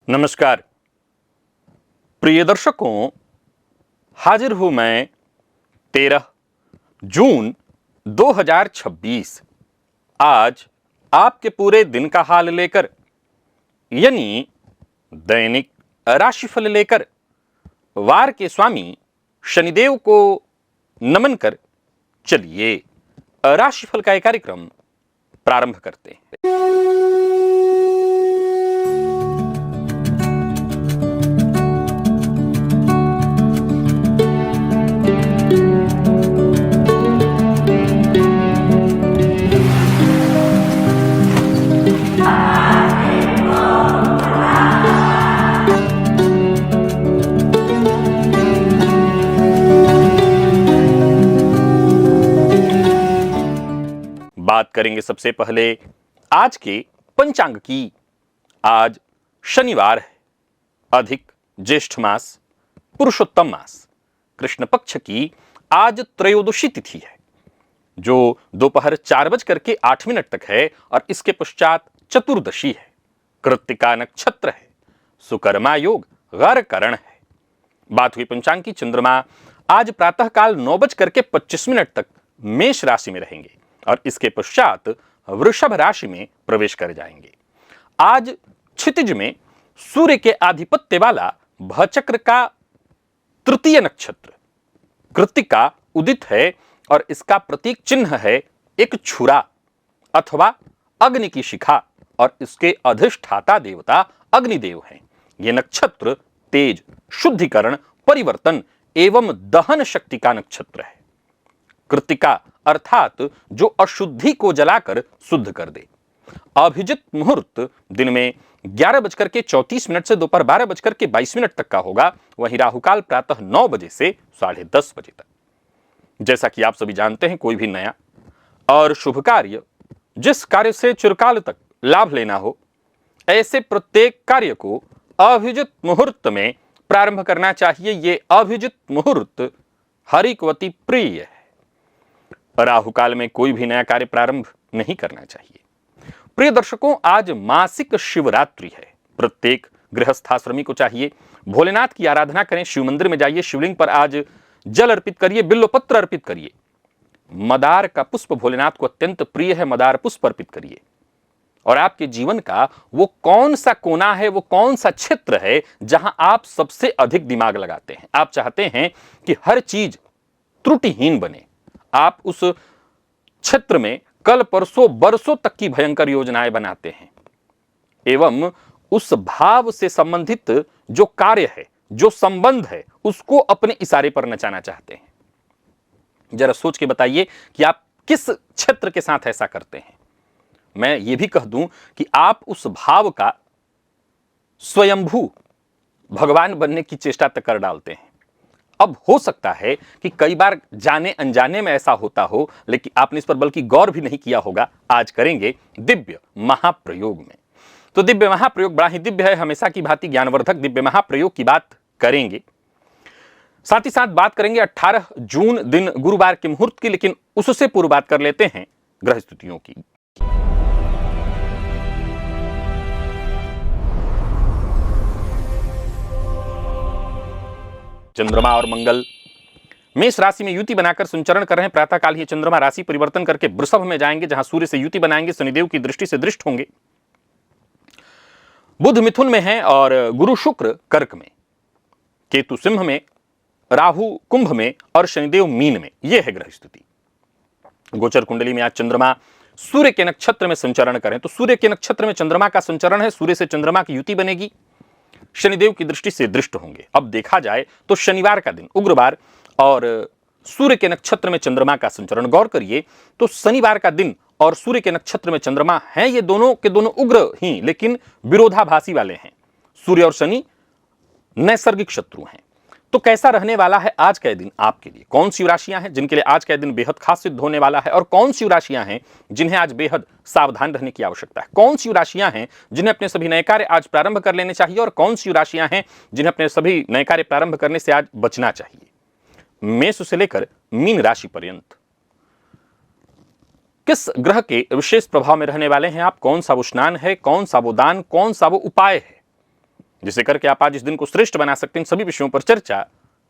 नमस्कार प्रिय दर्शकों, हाजिर हूं मैं 13 जून 2026 आज आपके पूरे दिन का हाल लेकर, यानी दैनिक राशिफल लेकर वार के स्वामी शनिदेव को नमन कर चलिए राशिफल का एक कार्यक्रम प्रारंभ करते हैं। बात करेंगे सबसे पहले आज के पंचांग की। आज शनिवार है, अधिक ज्येष्ठ मास, पुरुषोत्तम मास, कृष्ण पक्ष की आज त्रयोदशी तिथि है जो दोपहर 4:08 तक है और इसके पश्चात चतुर्दशी है। कृत्तिका नक्षत्र है, सुकर्मा योग गौरकरण है। बात हुई पंचांग की। चंद्रमा आज प्रातःकाल 9:25 तक मेष राशि में रहेंगे और इसके पश्चात वृषभ राशि में प्रवेश कर जाएंगे। आज क्षितिज में सूर्य के आधिपत्य वाला भचक्र का तृतीय नक्षत्र कृत्तिका उदित है और इसका प्रतीक चिन्ह है एक छुरा अथवा अग्नि की शिखा और इसके अधिष्ठाता देवता अग्निदेव हैं। यह नक्षत्र तेज, शुद्धिकरण, परिवर्तन एवं दहन शक्ति का नक्षत्र है। कृत्तिका अर्थात जो अशुद्धि को जलाकर शुद्ध कर दे। अभिजित मुहूर्त दिन में 11:34 से दोपहर 12:22 तक का होगा। वहीं राहुकाल प्रातः 9 बजे से 10:30 बजे तक। जैसा कि आप सभी जानते हैं, कोई भी नया और शुभ कार्य, जिस कार्य से चिरकाल तक लाभ लेना हो, ऐसे प्रत्येक कार्य को अभिजित मुहूर्त में प्रारंभ करना चाहिए। ये अभिजित मुहूर्त हरिकवती प्रिय है। राहुकाल में कोई भी नया कार्य प्रारंभ नहीं करना चाहिए। प्रिय दर्शकों, आज मासिक शिवरात्रि है। प्रत्येक गृहस्थाश्रमी को चाहिए भोलेनाथ की आराधना करें, शिव मंदिर में जाइए, शिवलिंग पर आज जल अर्पित करिए, बिल्वपत्र अर्पित करिए। मदार का पुष्प भोलेनाथ को अत्यंत प्रिय है, मदार पुष्प अर्पित करिए। और आपके जीवन का वो कौन सा कोना है, वो कौन सा क्षेत्र है जहां आप सबसे अधिक दिमाग लगाते हैं। आप चाहते हैं कि हर चीज त्रुटिहीन बने। आप उस क्षेत्र में कल परसों बरसों तक की भयंकर योजनाएं बनाते हैं एवं उस भाव से संबंधित जो कार्य है, जो संबंध है, उसको अपने इशारे पर नचाना चाहते हैं। जरा सोच के बताइए कि आप किस क्षेत्र के साथ ऐसा करते हैं। मैं ये भी कह दूं कि आप उस भाव का स्वयंभू भगवान बनने की चेष्टा तक कर डालते हैं। अब हो सकता है कि कई बार जाने अनजाने में ऐसा होता हो, लेकिन आपने इस पर बल्कि गौर भी नहीं किया होगा। आज करेंगे दिव्य महाप्रयोग में। तो दिव्य महाप्रयोग बड़ा ही दिव्य है, हमेशा की भांति ज्ञानवर्धक दिव्य महाप्रयोग की बात करेंगे। साथ ही साथ बात करेंगे 18 जून दिन गुरुवार के मुहूर्त की, लेकिन उससे पूर्व बात कर लेते हैं ग्रह स्थितियों की। चंद्रमा और मंगल मेष राशि में युति बनाकर संचरण कर रहे हैं। प्रातःकाल ही चंद्रमा राशि परिवर्तन करके वृषभ में जाएंगे, जहां सूर्य से युति बनाएंगे, शनिदेव की दृष्टि से दृष्ट होंगे। बुध मिथुन में है और गुरु शुक्र कर्क में, केतु सिंह में, राहु कुंभ में और शनिदेव मीन में। यह है ग्रह स्थिति। गोचर कुंडली में आज चंद्रमा सूर्य के नक्षत्र में संचरण करें तो सूर्य के नक्षत्र में चंद्रमा का संचरण है, सूर्य से चंद्रमा की युति बनेगी, शनिदेव की दृष्टि से दृष्ट होंगे। अब देखा जाए तो शनिवार का दिन उग्रवार और सूर्य के नक्षत्र में चंद्रमा का संचरण, गौर करिए तो शनिवार का दिन और सूर्य के नक्षत्र में चंद्रमा हैं, ये दोनों के दोनों उग्र ही लेकिन विरोधाभासी वाले हैं। सूर्य और शनि नैसर्गिक शत्रु हैं। तो कैसा रहने वाला है आज का दिन आपके लिए? कौन सी राशियां हैं जिनके लिए आज का दिन बेहद खास सिद्ध होने वाला है और कौन सी राशियां हैं जिन्हें आज बेहद सावधान रहने की आवश्यकता है? कौन सी राशियां हैं जिन्हें अपने सभी नए कार्य आज प्रारंभ कर लेने चाहिए और कौन सी राशियां हैं जिन्हें अपने सभी नए कार्य प्रारंभ करने से आज बचना चाहिए? मेष से लेकर मीन राशि पर्यंत किस ग्रह के विशेष प्रभाव में रहने वाले हैं आप? कौन सा वो स्नान है, कौन सा वो दान, कौन सा वो उपाय है जिसे करके आप आज इस दिन को श्रेष्ठ बना सकते हैं। सभी विषयों पर चर्चा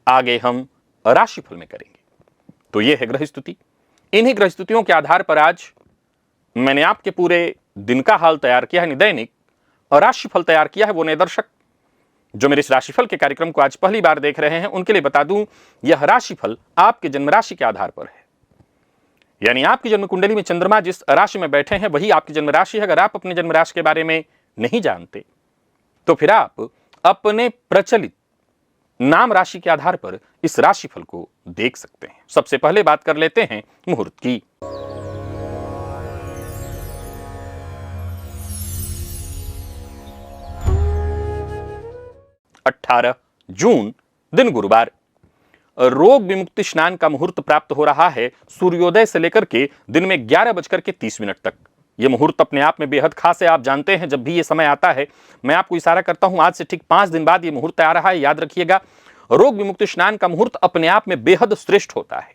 आगे हम राशिफल में करेंगे। तो यह है ग्रह स्तुति। इन्हीं ग्रह स्तुतियों के आधार पर आज मैंने आपके पूरे दिन का हाल तैयार किया है, दैनिक और राशिफल तैयार किया है। वो नए दर्शक जो मेरे इस राशिफल के कार्यक्रम को आज पहली बार देख रहे हैं, उनके लिए बता दूं, यह राशिफल आपके जन्म राशि के आधार पर है। यानी आपकी जन्म कुंडली में चंद्रमा जिस राशि में बैठे हैं वही आपकी जन्म राशि है। अगर आप अपने जन्म राशि के बारे में नहीं जानते तो फिर आप अपने प्रचलित नाम राशि के आधार पर इस राशिफल को देख सकते हैं। सबसे पहले बात कर लेते हैं मुहूर्त की। 18 जून दिन गुरुवार, रोग विमुक्ति स्नान का मुहूर्त प्राप्त हो रहा है सूर्योदय से लेकर के दिन में 11:30 तक। यह मुहूर्त अपने आप में बेहद खास है। आप जानते हैं जब भी यह समय आता है, मैं आपको इशारा करता हूं, आज से ठीक 5 दिन बाद यह मुहूर्त आ रहा है। याद रखिएगा, रोग विमुक्ति स्नान का मुहूर्त अपने आप में बेहद श्रेष्ठ होता है।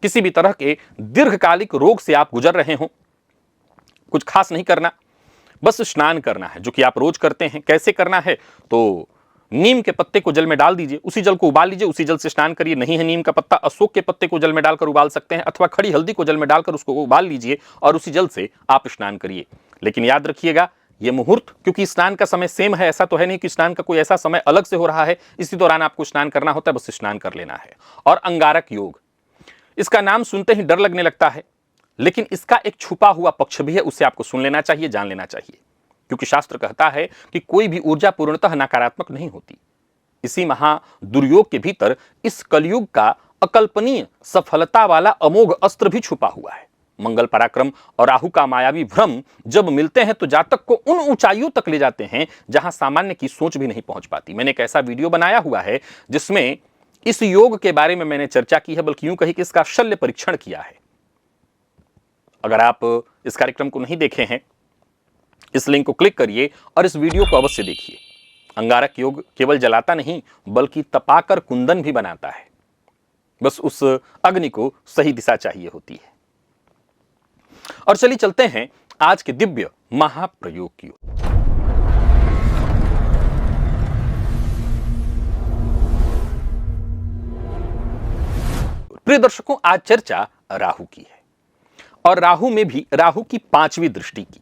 किसी भी तरह के दीर्घकालिक रोग से आप गुजर रहे हो, कुछ खास नहीं करना, बस स्नान करना है, जो कि आप रोज करते हैं। कैसे करना है? तो नीम के पत्ते को जल में डाल दीजिए, उसी जल को उबाल लीजिए, उसी जल से स्नान करिए। नहीं है नीम का पत्ता, अशोक के पत्ते को जल में डालकर उबाल सकते हैं, अथवा खड़ी हल्दी को जल में डालकर उसको उबाल लीजिए और उसी जल से आप स्नान करिए। लेकिन याद रखिएगा, यह मुहूर्त, क्योंकि स्नान का समय सेम है, ऐसा तो है नहीं कि स्नान का कोई ऐसा समय अलग से हो रहा है, इसी दौरान आपको स्नान करना होता है, बस स्नान कर लेना है। और अंगारक योग, इसका नाम सुनते ही डर लगने लगता है, लेकिन इसका एक छुपा हुआ पक्ष भी है, उसे आपको सुन लेना चाहिए, जान लेना चाहिए। क्योंकि शास्त्र कहता है कि कोई भी ऊर्जा पूर्णतः नकारात्मक नहीं होती। इसी महा दुर्योग के भीतर इस कलयुग का अकल्पनीय सफलता वाला अमोघ अस्त्र भी छुपा हुआ है। मंगल पराक्रम और राहु का मायावी भ्रम जब मिलते हैं तो जातक को उन ऊंचाइयों तक ले जाते हैं जहां सामान्य की सोच भी नहीं पहुंच पाती। मैंने एक ऐसा वीडियो बनाया हुआ है जिसमें इस योग के बारे में मैंने चर्चा की है, बल्कि यूं कही कि इसका शल्य परीक्षण किया है। अगर आप इस कार्यक्रम को नहीं देखे हैं, इस लिंक को क्लिक करिए और इस वीडियो को अवश्य देखिए। अंगारक योग केवल जलाता नहीं, बल्कि तपाकर कुंदन भी बनाता है। बस उस अग्नि को सही दिशा चाहिए होती है। और चलिए चलते हैं आज के दिव्य महाप्रयोग की ओर। प्रिय दर्शकों, आज चर्चा राहु की है और राहु में भी राहु की 5वीं दृष्टि की।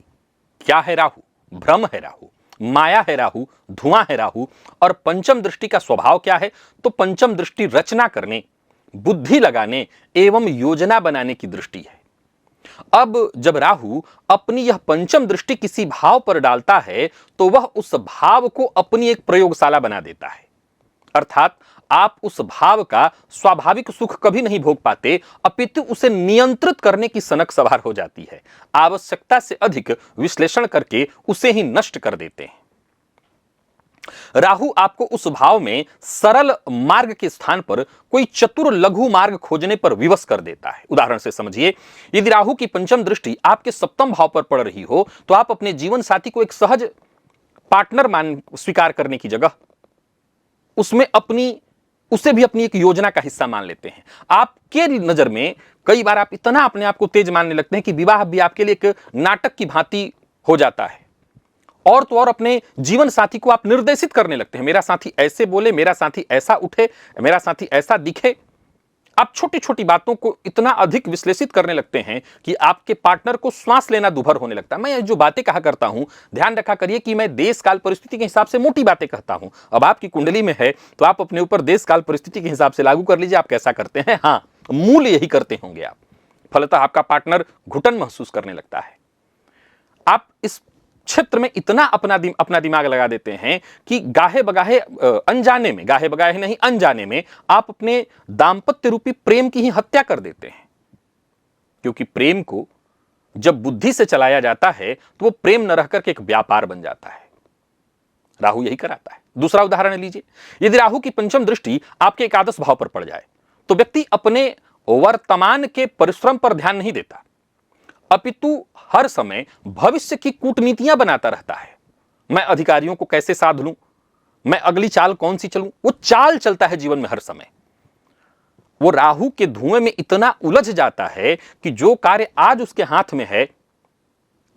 क्या है राहु? भ्रम है राहु, माया है राहु, धुआं है राहु। और पंचम दृष्टि का स्वभाव क्या है? तो पंचम दृष्टि रचना करने, बुद्धि लगाने एवं योजना बनाने की दृष्टि है। अब जब राहु अपनी यह पंचम दृष्टि किसी भाव पर डालता है तो वह उस भाव को अपनी एक प्रयोगशाला बना देता है। अर्थात आप उस भाव का स्वाभाविक सुख कभी नहीं भोग पाते, अपितु उसे नियंत्रित करने की सनक सवार हो जाती है। आवश्यकता से अधिक विश्लेषण करके उसे ही नष्ट कर देते हैं। राहु आपको उस भाव में सरल मार्ग के स्थान पर कोई चतुर लघु मार्ग खोजने पर विवश कर देता है। उदाहरण से समझिए, यदि राहु की पंचम दृष्टि आपके सप्तम भाव पर पड़ रही हो तो आप अपने जीवन साथी को एक सहज पार्टनर मान स्वीकार करने की जगह उसे भी अपनी एक योजना का हिस्सा मान लेते हैं। आपके नजर में कई बार आप इतना अपने आप को तेज मानने लगते हैं कि विवाह भी आपके लिए एक नाटक की भांति हो जाता है। और तो और अपने जीवन साथी को आप निर्देशित करने लगते हैं, मेरा साथी ऐसे बोले, मेरा साथी ऐसा उठे, मेरा साथी ऐसा दिखे। आप छोटी छोटी बातों को इतना अधिक विश्लेषित करने लगते हैं कि आपके पार्टनर को श्वास लेना दुभर होने लगता है। मैं जो बातें कहा करता हूं, ध्यान रखा करिए कि मैं देश काल परिस्थिति के हिसाब से मोटी बातें कहता हूं। अब आपकी कुंडली में है तो आप अपने ऊपर देश काल परिस्थिति के हिसाब से लागू कर लीजिए, आप कैसा करते हैं। हाँ, मूल यही करते होंगे आप। फलतः आपका पार्टनर घुटन महसूस करने लगता है। आप इस क्षेत्र में इतना अपना दिमाग लगा देते हैं कि गाहे बगाहे अनजाने में, गाहे बगाहे नहीं अनजाने में आप अपने दाम्पत्य रूपी प्रेम की ही हत्या कर देते हैं। क्योंकि प्रेम को जब बुद्धि से चलाया जाता है तो वो प्रेम न रहकर के एक व्यापार बन जाता है। राहु यही कराता है। दूसरा उदाहरण लीजिए, यदि राहु की पंचम दृष्टि आपके एकादश भाव पर पड़ जाए तो व्यक्ति अपने वर्तमान के परिश्रम पर ध्यान नहीं देता, अपितु हर समय भविष्य की कूटनीतियां बनाता रहता है। मैं अधिकारियों को कैसे साध लूं, मैं अगली चाल कौन सी चलूं, वो चाल चलता है जीवन में हर समय। वो राहु के धुएं में इतना उलझ जाता है कि जो कार्य आज उसके हाथ में है,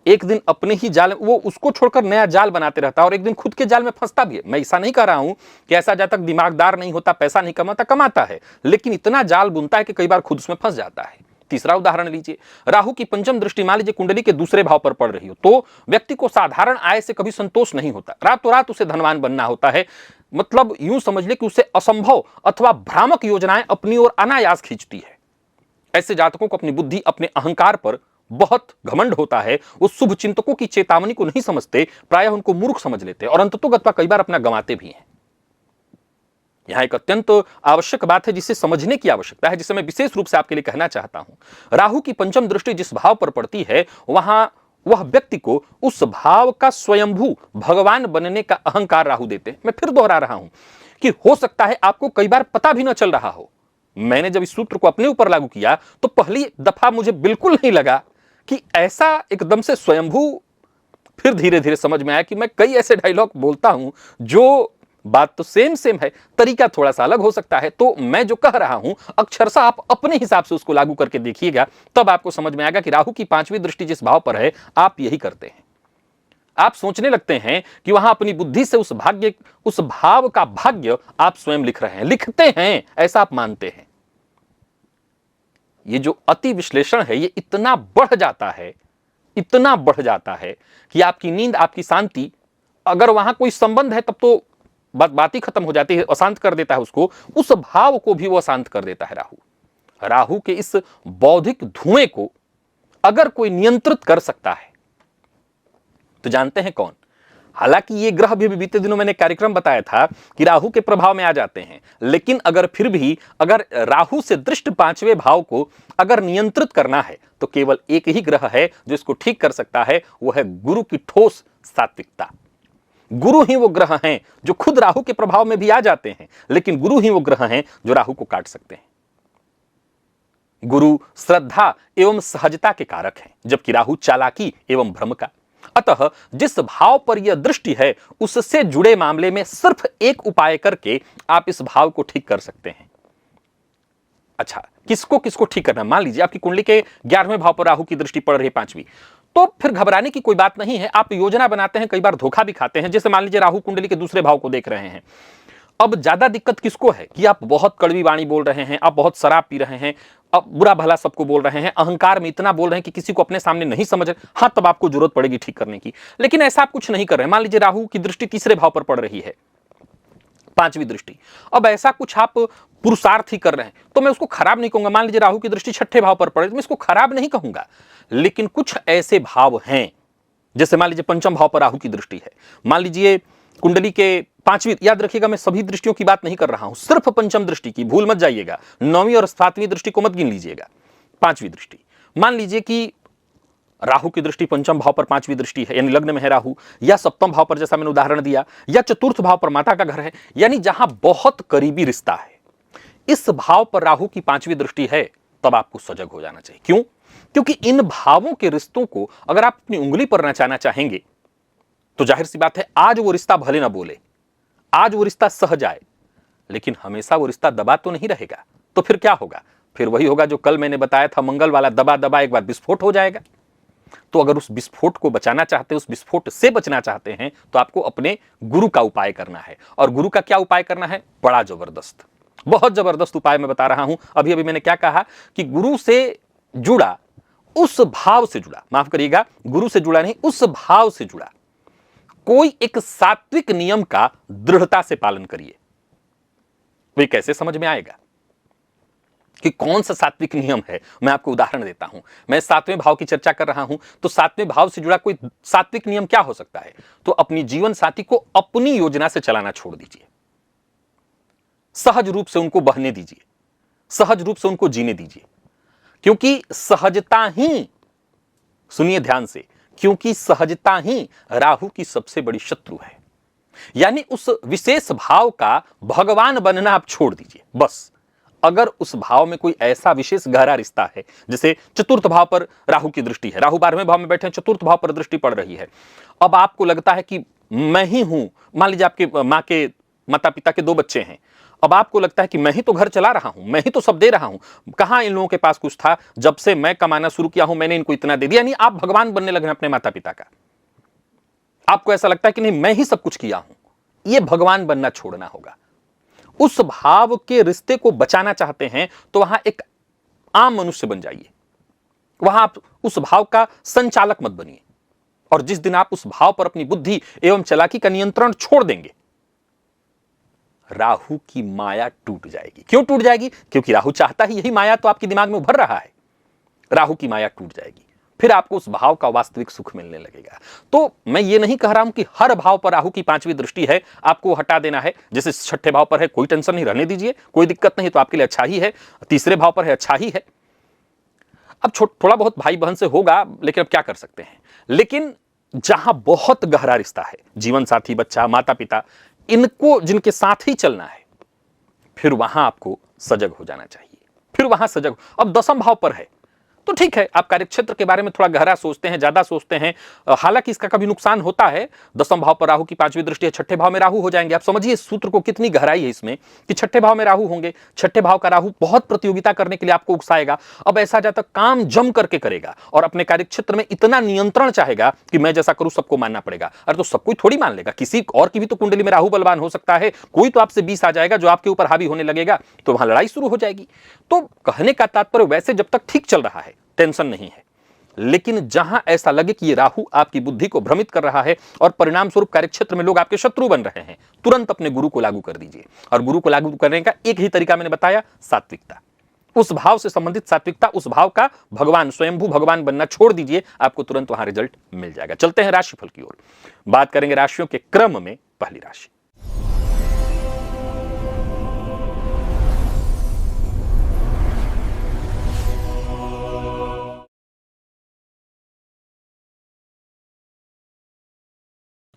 एक दिन अपने ही जाल, वो उसको छोड़कर नया जाल बनाते रहता है और एक दिन खुद के जाल में फंसता भी है। मैं ऐसा नहीं कह रहा हूं कि ऐसा जातक दिमागदार नहीं होता, पैसा नहीं कमाता, कमाता है, लेकिन इतना जाल बुनता है कि कई बार खुद उसमें फंस जाता है। तीसरा उदाहरण लीजिए, राहु की पंचम दृष्टि मान लीजिए कुंडली के दूसरे भाव पर पड़ रही हो, तो व्यक्ति को साधारण आय से कभी संतोष नहीं होता, रातों रात उसे धनवान बनना होता है। मतलब यूं समझ ले कि उसे असंभव अथवा भ्रामक योजनाएं अपनी ओर अनायास खींचती है। ऐसे जातकों को अपनी बुद्धि, अपने अहंकार पर बहुत घमंड होता है। वो शुभ चिंतकों की चेतावनी को नहीं समझते, प्रायः उनको मूर्ख समझ लेते हैं और अंततोगत्वा कई बार अपना गंवाते भी हैं। यहां एक अत्यंत आवश्यक बात है जिसे समझने की आवश्यकता है, जिसे मैं विशेष रूप से आपके लिए कहना चाहता हूं। राहु की पंचम दृष्टि जिस भाव पर पड़ती है, वहां वह व्यक्ति को उस भाव का स्वयंभू भगवान बनने का अहंकार राहु देते हैं। मैं फिर दोहरा रहा हूं कि हो सकता है आपको कई बार पता भी न चल रहा हो। मैंने जब इस सूत्र को अपने ऊपर लागू किया तो पहली दफा मुझे बिल्कुल नहीं लगा कि ऐसा एकदम से स्वयंभू, फिर धीरे धीरे समझ में आया कि मैं कई ऐसे डायलॉग बोलता हूं जो बात तो सेम है, तरीका थोड़ा सा अलग हो सकता है। तो मैं जो कह रहा हूं अक्षरशः आप अपने हिसाब से उसको लागू करके देखिएगा, तब आपको समझ में आएगा कि राहु की पांचवी दृष्टि जिस भाव पर है, आप यही करते हैं। आप सोचने लगते हैं कि वहां अपनी बुद्धि से उस भाव का भाग्य आप स्वयं लिख रहे हैं, लिखते हैं, ऐसा आप मानते हैं। ये जो अति विश्लेषण है, ये इतना बढ़ जाता है, इतना बढ़ जाता है कि आपकी नींद, आपकी शांति, अगर वहां कोई संबंध है तब तो बात ही खत्म हो जाती है, अशांत कर देता है उसको, उस भाव को भी वो अशांत कर देता है राहु के इस बौद्धिक धुएं को अगर कोई नियंत्रित कर सकता है तो जानते हैं कौन? हालांकि ये ग्रह भी बीते दिनों मैंने कार्यक्रम बताया था कि राहु के प्रभाव में आ जाते हैं, लेकिन अगर फिर भी अगर राहु से दृष्ट पांचवें भाव को अगर नियंत्रित करना है तो केवल एक ही ग्रह है जो इसको ठीक कर सकता है, वो है गुरु की ठोस सात्विकता। गुरु ही वो ग्रह हैं जो खुद राहु के प्रभाव में भी आ जाते हैं, लेकिन गुरु ही वो ग्रह हैं जो राहु को काट सकते हैं। गुरु श्रद्धा एवं सहजता के कारक हैं, जबकि राहु चालाकी एवं भ्रम का। अतः जिस भाव पर यह दृष्टि है, उससे जुड़े मामले में सिर्फ एक उपाय करके आप इस भाव को ठीक कर सकते हैं। अच्छा, किसको किसको ठीक करना? मान लीजिए आपकी कुंडली के 11वें भाव पर राहु की दृष्टि पड़ रही है, पांचवी, तो फिर घबराने की कोई बात नहीं है। आप योजना बनाते हैं, कई बार धोखा भी खाते हैं। जैसे मान लीजिए राहु कुंडली के दूसरे भाव को देख रहे हैं, अब ज्यादा दिक्कत किसको है कि आप बहुत कड़वी वाणी बोल रहे हैं, आप बहुत शराब पी रहे हैं, अब बुरा भला सबको बोल रहे हैं, अहंकार में इतना बोल रहे हैं कि किसी को अपने सामने नहीं समझ रहे। हाँ, तब आपको जरूरत पड़ेगी ठीक करने की, लेकिन ऐसा आप कुछ नहीं कर रहे हैं। मान लीजिए राहु की दृष्टि तीसरे भाव पर पड़ रही है, पांचवी दृष्टि, अब ऐसा कुछ आप पुरुषार्थ ही कर रहे हैं तो मैं उसको खराब नहीं कहूंगा। मान लीजिए राहु की दृष्टि छठे भाव पर पड़े तो मैं इसको खराब नहीं कहूंगा, लेकिन कुछ ऐसे भाव हैं, जैसे मान लीजिए पंचम भाव पर राहु की दृष्टि है, मान लीजिए कुंडली के पांचवी, याद रखिएगा मैं सभी दृष्टियों की बात नहीं कर रहा हूं, सिर्फ पंचम दृष्टि की, भूल मत जाइएगा, नौवीं और सातवीं दृष्टि को मत गिन लीजिएगा, पांचवी दृष्टि। मान लीजिए कि राहु की दृष्टि पंचम भाव पर पांचवी दृष्टि है, यानी लग्न में है राहु, या सप्तम भाव पर जैसा मैंने उदाहरण दिया, या चतुर्थ भाव पर माता का घर है, यानी जहां बहुत करीबी रिश्ता है, इस भाव पर राहु की पांचवी दृष्टि है, तब आपको सजग हो जाना चाहिए। क्यों? क्योंकि इन भावों के रिश्तों को अगर आप अपनी उंगली पर नचाना चाहेंगे तो जाहिर सी बात है, आज वो रिश्ता भले ना बोले, आज वो रिश्ता सह जाए, लेकिन हमेशा वो रिश्ता दबा तो नहीं रहेगा। तो फिर क्या होगा? फिर वही होगा जो कल मैंने बताया था, मंगल वाला, दबा दबा एक बार विस्फोट हो जाएगा। तो अगर उस विस्फोट को बचाना चाहते हैं, उस विस्फोट से बचना चाहते हैं, तो आपको अपने गुरु का उपाय करना है। और गुरु का क्या उपाय करना है? बड़ा जबरदस्त, बहुत जबरदस्त उपाय मैं बता रहा हूं। अभी अभी मैंने क्या कहा कि गुरु से जुड़ा, उस भाव से जुड़ा, माफ करिएगा, गुरु से जुड़ा नहीं, उस भाव से जुड़ा कोई एक सात्विक नियम का दृढ़ता से पालन करिए। वे कैसे समझ में आएगा कि कौन सा सात्विक नियम है? मैं आपको उदाहरण देता हूं। मैं सातवें भाव की चर्चा कर रहा हूं, तो सातवें भाव से जुड़ा कोई सात्विक नियम क्या हो सकता है? तो अपनी जीवन साथी को अपनी योजना से चलाना छोड़ दीजिए, सहज रूप से उनको बहने दीजिए, सहज रूप से उनको जीने दीजिए, क्योंकि सहजता ही, सुनिए ध्यान से, क्योंकि सहजता ही राहु की सबसे बड़ी शत्रु है। यानी उस विशेष भाव का भगवान बनना आप छोड़ दीजिए बस। अगर उस भाव में कोई ऐसा विशेष गहरा रिश्ता है, जैसे चतुर्थ भाव पर राहु की दृष्टि है, राहु 12वें भाव में बैठे हैं, चतुर्थ भाव पर दृष्टि पड़ रही है, अब आपको लगता है कि मैं ही हूं, मान लीजिए आपके मां के माता पिता के 2 बच्चे हैं, अब आपको लगता है कि मैं ही तो घर चला रहा हूं, मैं ही तो सब दे रहा हूं, कहां इन लोगों के पास कुछ था, जब से मैं कमाना शुरू किया हूं मैंने इनको इतना दे दिया। यानी आप भगवान बनने लगे अपने माता पिता का। आपको ऐसा लगता है कि नहीं मैं ही सब कुछ किया हूं। यह भगवान बनना छोड़ना होगा। उस भाव के रिश्ते को बचाना चाहते हैं तो वहां एक आम मनुष्य बन जाइए, वहां आप उस भाव का संचालक मत बनिए। और जिस दिन आप उस भाव पर अपनी बुद्धि एवं चालाकी का नियंत्रण छोड़ देंगे, राहु की माया टूट जाएगी। क्यों टूट जाएगी? क्योंकि राहु चाहता ही यही, माया तो आपके दिमाग में उभर रहा है। राहु की माया टूट जाएगी, फिर आपको उस भाव का वास्तविक सुख मिलने लगेगा। तो मैं ये नहीं कह रहा हूं कि हर भाव पर राहु की 5वीं दृष्टि है आपको हटा देना है। जैसे 6ठे भाव पर है कोई टेंशन नहीं, रहने दीजिए, कोई दिक्कत नहीं, तो आपके लिए अच्छा ही है। तीसरे भाव पर है अच्छा ही है। अब थोड़ा बहुत भाई बहन से होगा, लेकिन अब क्या कर सकते हैं। लेकिन जहां बहुत गहरा रिश्ता है, जीवन साथी, बच्चा, माता पिता, इनको जिनके साथ ही चलना है, फिर वहां आपको सजग हो जाना चाहिए। फिर वहां सजग। अब 10वें भाव पर है तो ठीक है, आप कार्यक्षेत्र के बारे में थोड़ा गहरा सोचते हैं, ज्यादा सोचते हैं, हालांकि इसका कभी नुकसान होता है। 10वें भाव पर राहु की 5वीं दृष्टि है, 6ठे भाव में राहु हो जाएंगे। आप समझिए इस सूत्र को कितनी गहराई है इसमें कि 6ठे भाव में राहु होंगे। 6ठे भाव का राहु बहुत प्रतियोगिता करने के लिए आपको उकसाएगा। अब ऐसा जाता काम जम करके करेगा और अपने कार्यक्षेत्र में इतना नियंत्रण चाहेगा कि मैं जैसा करूं सबको मानना पड़ेगा। अरे तो सब कोई थोड़ी मान लेगा, किसी और की भी तो कुंडली में राहु बलवान हो सकता है। कोई तो आपसे 20 आ जाएगा जो आपके ऊपर हावी होने लगेगा, तो वहां लड़ाई शुरू हो जाएगी। तो कहने का तात्पर्य वैसे जब तक ठीक चल रहा है टेंशन नहीं है, लेकिन जहां ऐसा लगे कि ये राहु आपकी बुद्धि को भ्रमित कर रहा है और परिणाम स्वरूप कार्यक्षेत्र में लोग आपके शत्रु बन रहे हैं, तुरंत अपने गुरु को लागू कर दीजिए। और गुरु को लागू करने का एक ही तरीका मैंने बताया, सात्विकता। उस भाव से संबंधित सात्विकता, उस भाव का भगवान, स्वयंभू भगवान बनना छोड़ दीजिए, आपको तुरंत वहां रिजल्ट मिल जाएगा। चलते हैं राशिफल की ओर, बात करेंगे राशियों के क्रम में। पहली राशि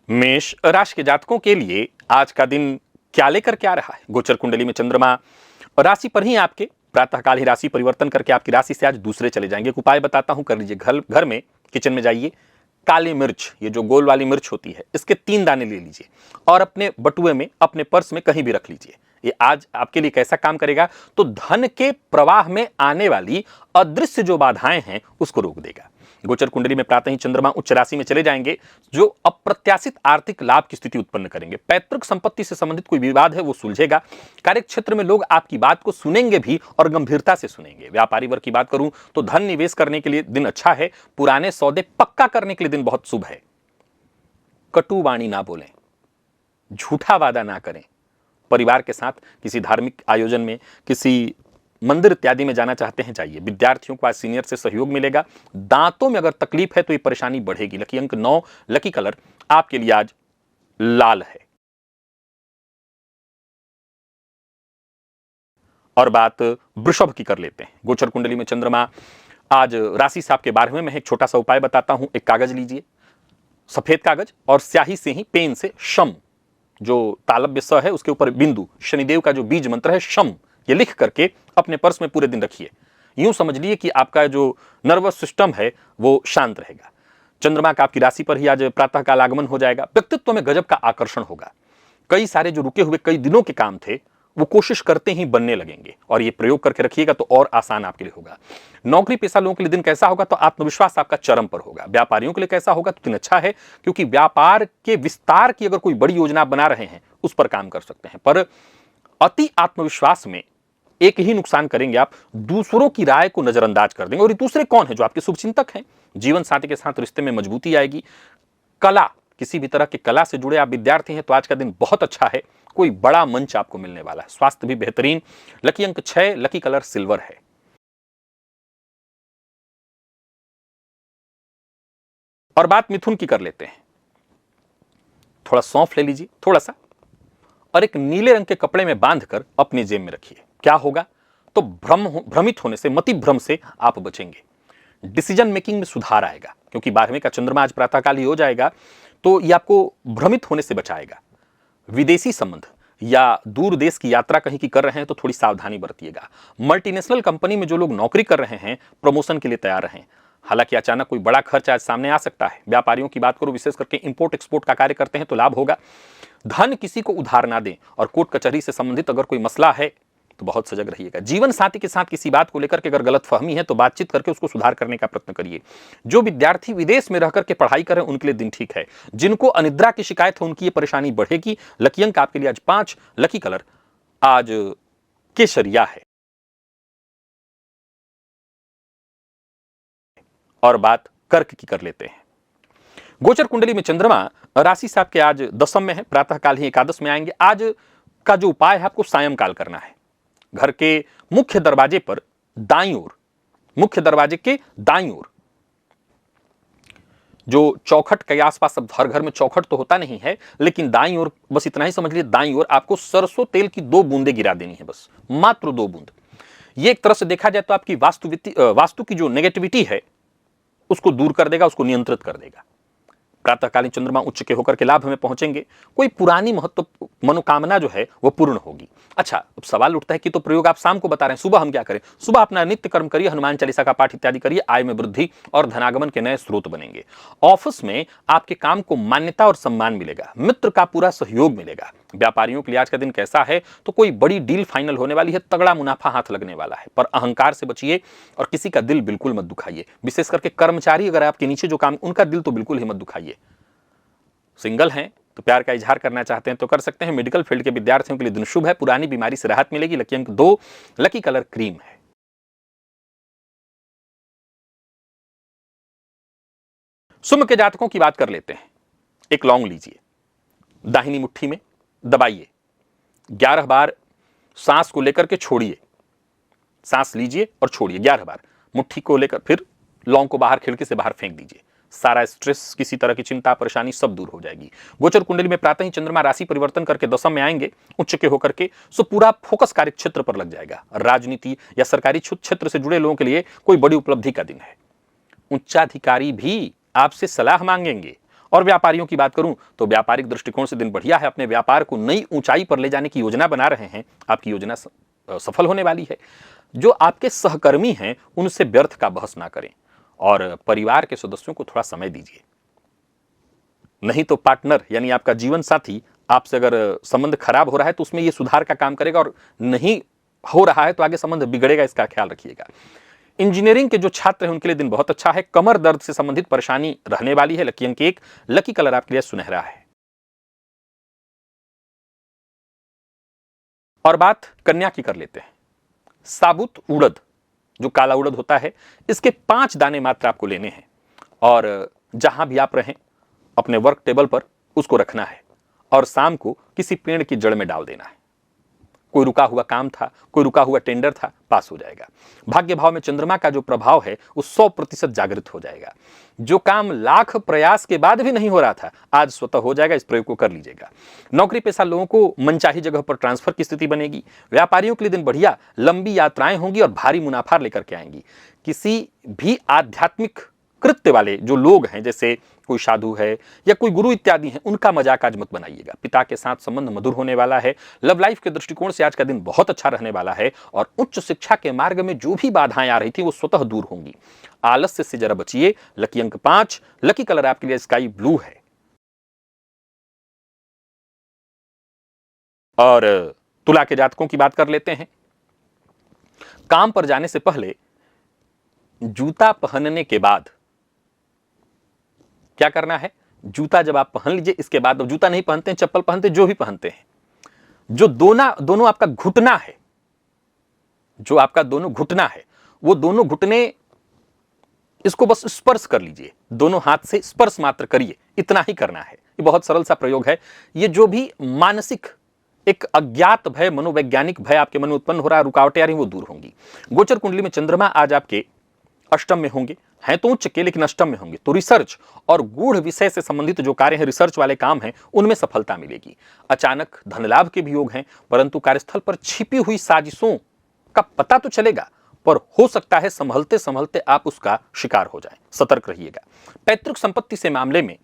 मेष राशि के जातकों के लिए आज का दिन क्या लेकर क्या रहा है। गोचर कुंडली में चंद्रमा राशि पर ही आपके प्रातःकाल ही राशि परिवर्तन करके आपकी राशि से आज दूसरे चले जाएंगे। एक उपाय बताता हूं, कर लीजिए। घर में किचन में जाइए, काली मिर्च, ये जो गोल वाली मिर्च होती है, इसके 3 दाने ले लीजिए और अपने बटुए में, अपने पर्स में कहीं भी रख लीजिए। ये आज आपके लिए कैसा काम करेगा, तो धन के प्रवाह में आने वाली अदृश्य जो बाधाएं हैं उसको रोक देगा। गोचर कुंडली में प्रातः ही चंद्रमा उच्च राशि में चले जाएंगे, जो अप्रत्याशित आर्थिक लाभ की स्थिति उत्पन्न करेंगे। पैतृक संपत्ति से संबंधित कोई विवाद है वो सुलझेगा। कार्य क्षेत्र में लोग आपकी बात को सुनेंगे भी और गंभीरता से सुनेंगे। व्यापारी वर्ग की बात करूं तो धन निवेश करने के लिए दिन अच्छा है। पुराने सौदे पक्का करने के लिए दिन बहुत शुभ है। कटु वाणी ना बोलें, झूठा वादा ना करें। परिवार के साथ किसी धार्मिक आयोजन में, किसी मंदिर इत्यादि में जाना चाहते हैं जाइए। विद्यार्थियों को आज सीनियर से सहयोग मिलेगा। दांतों में अगर तकलीफ है तो ये परेशानी बढ़ेगी। लकी अंक 9, लकी कलर आपके लिए आज लाल है। और बात वृषभ की कर लेते हैं। गोचर कुंडली में चंद्रमा आज राशि से आपके 12वें में है। एक छोटा सा उपाय बताता हूं। एक कागज लीजिए, सफेद कागज, और स्याही से ही पेन से शम, जो तालव्य स है उसके ऊपर बिंदु, शनिदेव का जो बीज मंत्र है शम, ये लिख करके अपने पर्स में पूरे दिन रखिए। यूं समझ लिए कि आपका जो नर्वस सिस्टम है वो शांत रहेगा। चंद्रमा का आपकी राशि पर ही आज प्रातः काल आगमन हो जाएगा। व्यक्तित्व में गजब का आकर्षण होगा। कई सारे जो रुके हुए कई दिनों के काम थे वो कोशिश करते ही बनने लगेंगे, और ये प्रयोग करके रखिएगा तो और आसान आपके लिए होगा। नौकरी पेशा लोगों के लिए दिन कैसा होगा, तो आत्मविश्वास आपका चरम पर होगा। व्यापारियों के लिए कैसा होगा, तो दिन अच्छा है, क्योंकि व्यापार के विस्तार की अगर कोई बड़ी योजना बना रहे हैं उस पर काम कर सकते हैं। पर अति आत्मविश्वास में एक ही नुकसान करेंगे, आप दूसरों की राय को नजरअंदाज कर देंगे। और ये दूसरे कौन है, जो आपके शुभचिंतक हैं। जीवन साथी के साथ रिश्ते में मजबूती आएगी। कला, किसी भी तरह की कला से जुड़े आप विद्यार्थी हैं तो आज का दिन बहुत अच्छा है। कोई बड़ा मंच आपको मिलने वाला है। स्वास्थ्य भी बेहतरीन। लकी अंक 6, लकी कलर सिल्वर है। और बात मिथुन की कर लेते हैं। थोड़ा सौंफ ले लीजिए, थोड़ा सा, और एक नीले रंग के कपड़े में बांधकर अपनी जेब में रखिए। क्या होगा, तो भ्रमित होने से, मति भ्रम से आप बचेंगे। डिसीजन मेकिंग में सुधार आएगा, क्योंकि 12वें का चंद्रमा आज प्रातःकाल ही हो जाएगा, तो ये आपको भ्रमित होने से बचाएगा। विदेशी संबंध या दूर देश की यात्रा कहीं की कर रहे हैं तो थोड़ी सावधानी बरतिएगा। मल्टीनेशनल कंपनी में जो लोग नौकरी कर रहे हैं, प्रमोशन के लिए तैयार रहें। हालांकि अचानक कोई बड़ा खर्च आज सामने आ सकता है। व्यापारियों की बात करूं, विशेष करके इंपोर्ट एक्सपोर्ट का कार्य करते हैं तो लाभ होगा। धन किसी को उधार ना दें, और कोर्ट कचहरी से संबंधित अगर कोई मसला है तो बहुत सजग रहिएगा। जीवन साथी के साथ किसी बात को लेकर के अगर गलतफहमी है तो बातचीत करके उसको सुधार करने का प्रयत्न करिए। जो विद्यार्थी विदेश में रहकर के पढ़ाई करें उनके लिए दिन ठीक है। जिनको अनिद्रा की शिकायत है उनकी ये परेशानी बढ़ेगी। लकी अंक आपके लिए आज 5, लकी कलर आज केसरिया है। और बात कर्क की कर लेते हैं। गोचर कुंडली में चंद्रमा राशि से आपके आज दशम में है, प्रातःकाल ही एकादश में आएंगे। आज का जो उपाय है आपको सायंकाल करना है। घर के मुख्य दरवाजे पर दाईं ओर, मुख्य दरवाजे के दाईं ओर जो चौखट के आसपास, अब हर घर में चौखट तो होता नहीं है, लेकिन दाईं ओर बस इतना ही समझ लीजिए, दाईं ओर आपको सरसों तेल की 2 बूंदें गिरा देनी है, बस मात्र 2 बूंद। ये एक तरह से देखा जाए तो आपकी वास्तु की जो नेगेटिविटी है उसको दूर कर देगा, उसको नियंत्रित कर देगा। प्रातःकालीन चंद्रमा उच्च के होकर के लाभ में पहुंचेंगे। कोई पुरानी महत्व मनोकामना जो है वो पूर्ण होगी। अच्छा, अब सवाल उठता है कि तो प्रयोग आप शाम को बता रहे हैं, सुबह हम क्या करें? सुबह अपना नित्य कर्म करिए, हनुमान चालीसा का पाठ इत्यादि करिए, आय में वृद्धि और धनागमन के नए स्रोत बनेंगे। ऑफिस में आपके काम को मान्यता और सम्मान मिलेगा, मित्र का पूरा सहयोग मिलेगा। व्यापारियों के लिए आज का दिन कैसा है? तो कोई बड़ी डील फाइनल होने वाली है, तगड़ा मुनाफा हाथ लगने वाला है। पर अहंकार से बचिए और किसी का दिल बिल्कुल मत दुखाइए। विशेष करके कर्मचारी अगर आपके नीचे जो काम, उनका दिल तो बिल्कुल ही मत दुखाइए। सिंगल हैं तो प्यार का इजहार करना चाहते हैं तो कर सकते हैं। मेडिकल फील्ड के विद्यार्थियों के लिए दिन शुभ है, पुरानी बीमारी से राहत मिलेगी। लकी अंक 2, लकी कलर क्रीम है। सुम के जातकों की बात कर लेते हैं। एक लौंग लीजिए, दाहिनी मुट्ठी में दबाइए, 11 बार सांस को लेकर के छोड़िए। सांस लीजिए और छोड़िए 11 बार, मुट्ठी को लेकर फिर लौंग को बाहर खिड़की से बाहर फेंक दीजिए। सारा स्ट्रेस, किसी तरह की चिंता परेशानी सब दूर हो जाएगी। गोचर कुंडली में प्रातः ही चंद्रमा राशि परिवर्तन करके दशम में आएंगे उच्च के होकर के, सो पूरा फोकस कार्य क्षेत्र पर लग जाएगा। राजनीति या सरकारी क्षेत्र से जुड़े लोगों के लिए कोई बड़ी उपलब्धि का दिन है। उच्चाधिकारी भी आपसे सलाह मांगेंगे। और व्यापारियों की बात करूं तो व्यापारिक दृष्टिकोण से दिन बढ़िया है। अपने व्यापार को नई ऊंचाई पर ले जाने की योजना बना रहे हैं, आपकी योजना सफल होने वाली है। जो आपके सहकर्मी हैं उनसे व्यर्थ का बहस ना करें और परिवार के सदस्यों को थोड़ा समय दीजिए। नहीं तो पार्टनर यानी आपका जीवन साथी आपसे अगर संबंध खराब हो रहा है तो उसमें यह सुधार का काम करेगा, और नहीं हो रहा है तो आगे संबंध बिगड़ेगा, इसका ख्याल रखिएगा। इंजीनियरिंग के जो छात्र हैं उनके लिए दिन बहुत अच्छा है। कमर दर्द से संबंधित परेशानी रहने वाली है। लकी अंक 1, लकी कलर आपके लिए सुनहरा है। और बात कन्या की कर लेते हैं। साबुत उड़द, जो काला उड़द होता है, इसके 5 दाने मात्र आपको लेने हैं और जहां भी आप रहें अपने वर्क टेबल पर उसको रखना है और शाम को किसी पेड़ की जड़ में डाल देना है। कोई रुका हुआ काम था, कोई रुका हुआ टेंडर था, पास हो जाएगा। भाग्य भाव में चंद्रमा का जो प्रभाव है वो 100% जागृत हो जाएगा। जो काम लाख प्रयास के बाद भी नहीं हो रहा था, आज स्वतः हो जाएगा। इस प्रयोग को कर लीजिएगा। नौकरी पेशा लोगों को मनचाही जगह पर ट्रांसफर की स्थिति बनेगी। व्यापारियों के लिए दिन बढ़िया, लंबी यात्राएं होंगी और भारी मुनाफा लेकर के आएंगी। किसी भी आध्यात्मिक कृत्य वाले जो लोग हैं, जैसे कोई साधु है या कोई गुरु इत्यादि हैं, उनका मजाक आज मत बनाइएगा। पिता के साथ संबंध मधुर होने वाला है। लव लाइफ के दृष्टिकोण से आज का दिन बहुत अच्छा रहने वाला है और उच्च शिक्षा के मार्ग में जो भी बाधाएं आ रही थी वो स्वतः दूर होंगी। आलस्य से जरा बचिए। लकी अंक 5, लकी कलर आपके लिए स्काई ब्लू है। और तुला के जातकों की बात कर लेते हैं। काम पर जाने से पहले जूता पहनने के बाद क्या करना है? जूता जब आप पहन लीजिए, इसके बाद, अब जूता नहीं पहनते हैं, चप्पल पहनते हैं, जो भी पहनते हैं, जो दोनों आपका घुटना है, जो आपका दोनों घुटना है, वो दोनों घुटने इसको बस स्पर्श कर लीजिए। दोनों हाथ से स्पर्श मात्र करिए, इतना ही करना है। ये बहुत सरल सा प्रयोग है। ये जो भी मानसिक एक अज्ञात भय, मनोवैज्ञानिक भय आपके मन में उत्पन्न हो रहा है, रुकावटें आ रही, वो दूर होंगी। गोचर कुंडली में चंद्रमा आज आपके अष्टम में होंगे, हैं तो उच्च के लेकिन अष्टम में होंगे, तो रिसर्च और गूढ़ विषय से संबंधित जो कार्य है, रिसर्च वाले काम हैं, उनमें सफलता मिलेगी। अचानक धन लाभ के भी योग हैं, परंतु कार्यस्थल पर छिपी हुई साजिशों का पता तो चलेगा, पर हो सकता है संभलते संभलते आप उसका शिकार हो जाएं। सतर्क रहिएगा। पैतृक संपत्ति से मामले में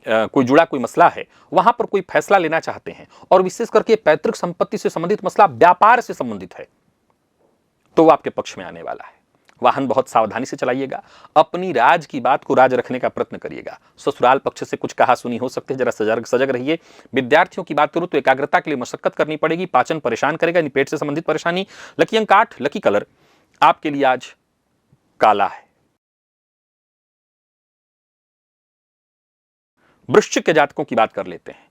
कोई जुड़ा कोई मसला है, वहां पर कोई फैसला लेना चाहते हैं और विशेष करके पैतृक संपत्ति से संबंधित मसला व्यापार से संबंधित है, तो वो आपके पक्ष में आने वाला है। वाहन बहुत सावधानी से चलाइएगा। अपनी राज की बात को राज रखने का प्रयत्न करिएगा। ससुराल पक्ष से कुछ कहा सुनी हो सकती है, जरा सजग रहिए। विद्यार्थियों की बात करूं तो एकाग्रता के लिए मशक्कत करनी पड़ेगी। पाचन परेशान करेगा, पेट से संबंधित परेशानी। लकी अंक 8, लकी कलर आपके लिए आज काला है। वृश्चिक के जातकों की बात कर लेते हैं।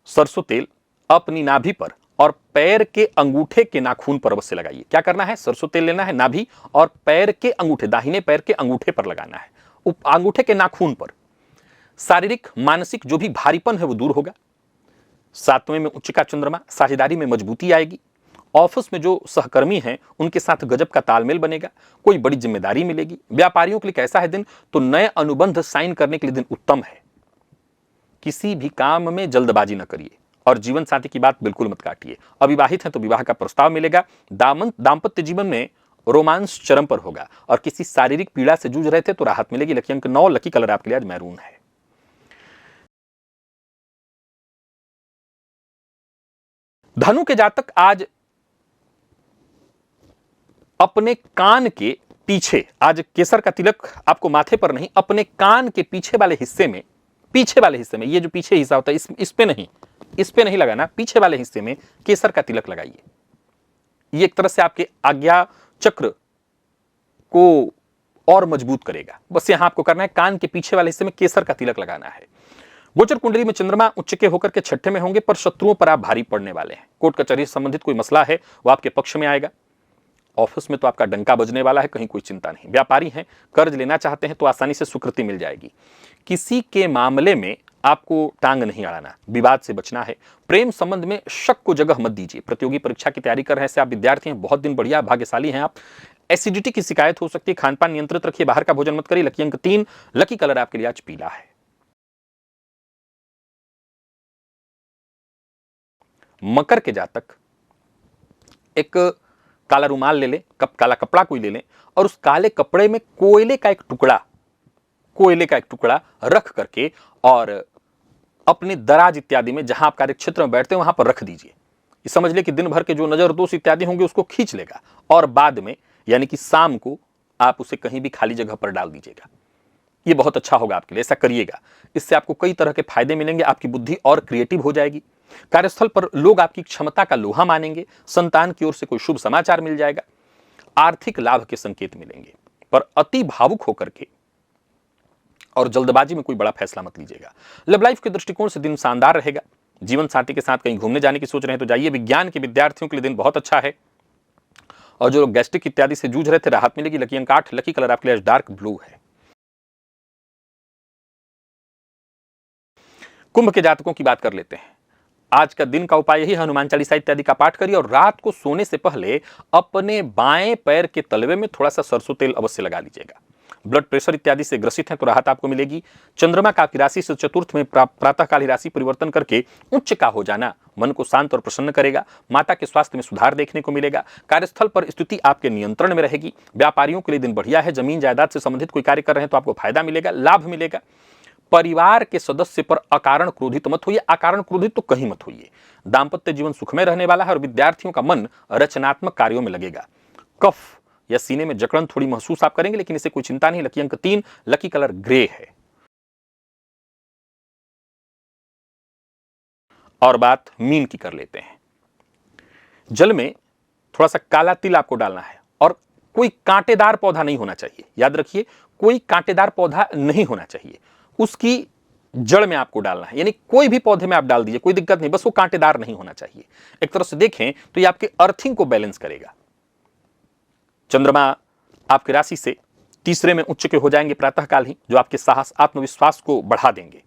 सरसों तेल अपनी नाभि पर और पैर के अंगूठे के नाखून पर अवश्य लगाइए। क्या करना है? सरसों तेल लेना है, नाभि और पैर के अंगूठे, दाहिने पैर के अंगूठे पर लगाना है, अंगूठे के नाखून पर। शारीरिक मानसिक जो भी भारीपन है वो दूर होगा। 7वें में उच्च का चंद्रमा, साझेदारी में मजबूती आएगी। ऑफिस में जो सहकर्मी हैं उनके साथ गजब का तालमेल बनेगा। कोई बड़ी जिम्मेदारी मिलेगी। व्यापारियों के लिए कैसा है दिन? तो नए अनुबंध साइन करने के लिए दिन उत्तम है। किसी भी काम में जल्दबाजी न करिए और जीवन साथी की बात बिल्कुल मत काटिए। अविवाहित हैं तो विवाह का प्रस्ताव मिलेगा। दाम्पत्य जीवन में रोमांस चरम पर होगा और किसी शारीरिक पीड़ा से जूझ रहे थे तो राहत मिलेगी। लकी अंक 9, लकी कलर आपके लिए आज मैरून है। धनु के जातक आज अपने कान के पीछे, आज केसर का तिलक आपको माथे पर नहीं, अपने कान के पीछे वाले हिस्से में, ये जो पीछे हिस्सा होता है इस पे नहीं लगाना, पीछे वाले हिस्से में केसर का तिलक लगाइए। ये एक तरह से आपके आज्ञा चक्र को और मजबूत करेगा। बस यहां आपको करना है, कान के पीछे वाले हिस्से में केसर का तिलक लगाना है। गोचर कुंडली में चंद्रमा उच्च के होकर के 6ठे में होंगे, पर शत्रुओं पर आप भारी पड़ने वाले हैं। कोर्ट कचहरी से संबंधित कोई मसला है वो आपके पक्ष में आएगा। ऑफिस में तो आपका डंका बजने वाला है, कहीं कोई चिंता नहीं। व्यापारी हैं, कर्ज लेना चाहते हैं तो आसानी से स्वीकृति मिल जाएगी। किसी के मामले में आपको टांग नहीं अड़ाना, विवाद से बचना है। प्रेम संबंध में शक को जगह मत दीजिए। प्रतियोगी परीक्षा की तैयारी कर रहे हैं, आप विद्यार्थी हैं, बहुत दिन बढ़िया, भाग्यशाली हैं आप। एसिडिटी की शिकायत हो सकती है, खान पान नियंत्रित रखिए, बाहर का भोजन मत करिए। लकी अंक 3, लकी कलर आपके लिए आज पीला है। मकर के जातक एक काला रुमाल ले लें, काला कपड़ा कोई ले लें और उस काले कपड़े में कोयले का एक टुकड़ा रख करके और अपने दराज इत्यादि में, जहां आप कार्य क्षेत्र में बैठते हैं वहां पर रख दीजिए। समझ ले कि दिन भर के जो नजर दोष इत्यादि होंगे उसको खींच लेगा और बाद में यानी कि शाम को आप उसे कहीं भी खाली जगह पर डाल दीजिएगा। ये बहुत अच्छा होगा आपके लिए, ऐसा करिएगा। इससे आपको कई तरह के फायदे मिलेंगे। आपकी बुद्धि और क्रिएटिव हो जाएगी। कार्यस्थल पर लोग आपकी क्षमता का लोहा मानेंगे। संतान की ओर से कोई शुभ समाचार मिल जाएगा। आर्थिक लाभ के संकेत मिलेंगे, पर अति भावुक होकर के और जल्दबाजी में कोई बड़ा फैसला मत लीजिएगा। लव लाइफ के दृष्टिकोण से दिन शानदार रहेगा। जीवन साथी के साथ कहीं घूमने जाने की सोच रहे हैं तो जाइए। विज्ञान के विद्यार्थियों के लिए दिन बहुत अच्छा है और जो लोग गैस्ट्रिक इत्यादि से जूझ रहे थे राहत मिलेगी। लकी अंक 8, लकी कलर आपके लिए डार्क ब्लू है। कुंभ के जातकों की बात कर लेते हैं। आज का दिन का उपाय यही, हनुमान चालीसा इत्यादि का पाठ करिए और रात को सोने से पहले अपने बाएं पैर के तलवे में थोड़ा सा सरसों तेल अवश्य लगा लीजिएगा। ब्लड प्रेशर इत्यादि से ग्रसित हैं तो राहत आपको मिलेगी। चंद्रमा का आपकी राशि से चतुर्थ में प्रातःकाल राशि परिवर्तन करके उच्च का हो जाना मन को शांत और प्रसन्न करेगा। माता के स्वास्थ्य में सुधार देखने को मिलेगा। कार्यस्थल पर स्थिति आपके नियंत्रण में रहेगी। व्यापारियों के लिए दिन बढ़िया है। जमीन जायदाद से संबंधित कोई कार्य कर रहे हैं तो आपको फायदा मिलेगा, लाभ मिलेगा। परिवार के सदस्य पर अकारण क्रोधित मत होइए, अकारण क्रोधित तो कहीं मत होइए। दाम्पत्य जीवन सुखमय रहने वाला है और विद्यार्थियों का मन रचनात्मक कार्यों में लगेगा। कफ या सीने में जकड़न थोड़ी महसूस आप करेंगे, लेकिन इससे कोई चिंता नहीं। लकी अंक 3, लकी कलर ग्रे है। और बात मीन की कर लेते हैं। जल में थोड़ा सा काला तिल आपको डालना है और कोई कांटेदार पौधा नहीं होना चाहिए। याद रखिए, कोई कांटेदार पौधा नहीं होना चाहिए। उसकी जड़ में आपको डालना है, यानी कोई भी पौधे में आप डाल दीजिए, कोई दिक्कत नहीं, बस वो कांटेदार नहीं होना चाहिए। एक तरह से देखें तो ये आपके अर्थिंग को बैलेंस करेगा। चंद्रमा आपकी राशि से तीसरे में उच्च के हो जाएंगे प्रातःकाल ही, जो आपके साहस आत्मविश्वास को बढ़ा देंगे।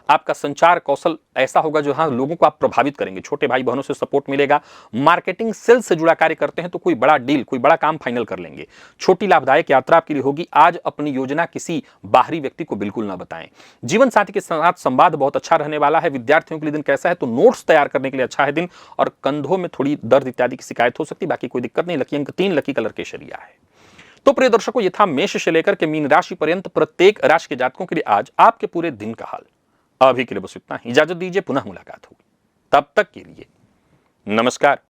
आपका संचार कौशल ऐसा होगा जो हाँ लोगों को आप प्रभावित करेंगे। छोटे भाई बहनों से सपोर्ट मिलेगा। मार्केटिंग सेल्स से जुड़ा कार्य करते हैं तो कोई बड़ा डील, कोई बड़ा काम फाइनल कर लेंगे। छोटी लाभदायक यात्रा आपके लिए होगी। आज अपनी योजना किसी बाहरी व्यक्ति को बिल्कुल ना बताएं। जीवन साथी के साथ संवाद बहुत अच्छा रहने वाला है। विद्यार्थियों के लिए दिन कैसा है तो नोट्स तैयार करने के लिए अच्छा है दिन, और कंधों में थोड़ी दर्द इत्यादि की शिकायत हो सकती है, बाकी कोई दिक्कत नहीं। लकी अंक 3, लकी कलर केसरिया है। तो प्रिय दर्शकों, ये था मेष से लेकर के मीन राशि पर्यंत प्रत्येक राशि के जातकों के लिए आज आपके पूरे दिन का हाल। अभी के लिए बस इतना ही। इजाजत दीजिए, पुनः मुलाकात होगी। तब तक के लिए नमस्कार।